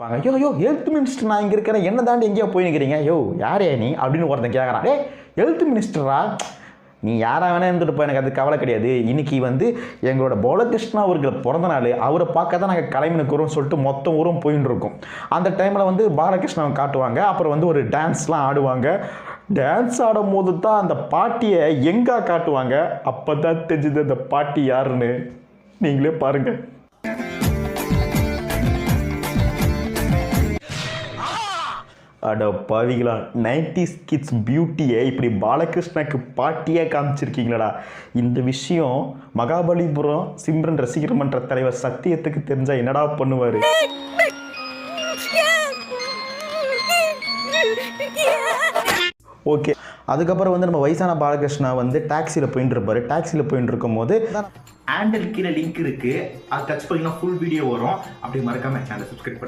ஐயோ ஐயோ health minister நான் இங்கே இருக்கிறேன், என்ன தாண்டி எங்கேயோ போய் நிற்கிறீங்க, யோ யாரே நீ அப்படின்னு ஒருத்தன் கேட்குறான். டே ஹெல்த் மினிஸ்டரா, நீ யாராக வேணா இருந்துட்டு போய், எனக்கு அது கவலை கிடையாது. இன்றைக்கி எங்களோட பாலகிருஷ்ணா அவர்கள் பிறந்த நாள், அவரை பார்க்க தான் நாங்கள் கிளம்பினுக்குறோம்னு சொல்லிட்டு மொத்தம் ஊரும் போயின்னு இருக்கோம். அந்த டைமில் பாலகிருஷ்ணாவை காட்டுவாங்க. அப்புறம் ஒரு டான்ஸ்லாம் ஆடுவாங்க. டான்ஸ் ஆடும் போது தான் அந்த பாட்டியை எங்கே காட்டுவாங்க. அப்போ தான் தெரிஞ்சுது அந்த பாட்டி யாருன்னு. நீங்களே பாருங்கள். அட பாவிகளா, 90s கிட்ஸ் பியூட்டியை இப்படி பாலகிருஷ்ணாக்கு பாட்டியாக காமிச்சிருக்கீங்களடா. இந்த விஷயம் மகாபலிபுரம் சிம்ரன் ரசிகர் மன்ற தலைவர் சத்தியத்துக்கு தெரிஞ்சா என்னடா பண்ணுவார்? ஓகே, அதுக்கப்புறம் நம்ம வயசான பாலகிருஷ்ணா டாக்ஸியில் போயிட்டு இருப்பார். டாக்ஸியில் போயிட்டு இருக்கும்போது ஹேண்டில் கீழே லிங்க் இருக்குது, அது டச் பண்ணிங்கன்னா ஃபுல் வீடியோ வரும். அப்படி மறக்காம சேனலை சப்ஸ்கிரைப் பண்ணுங்க.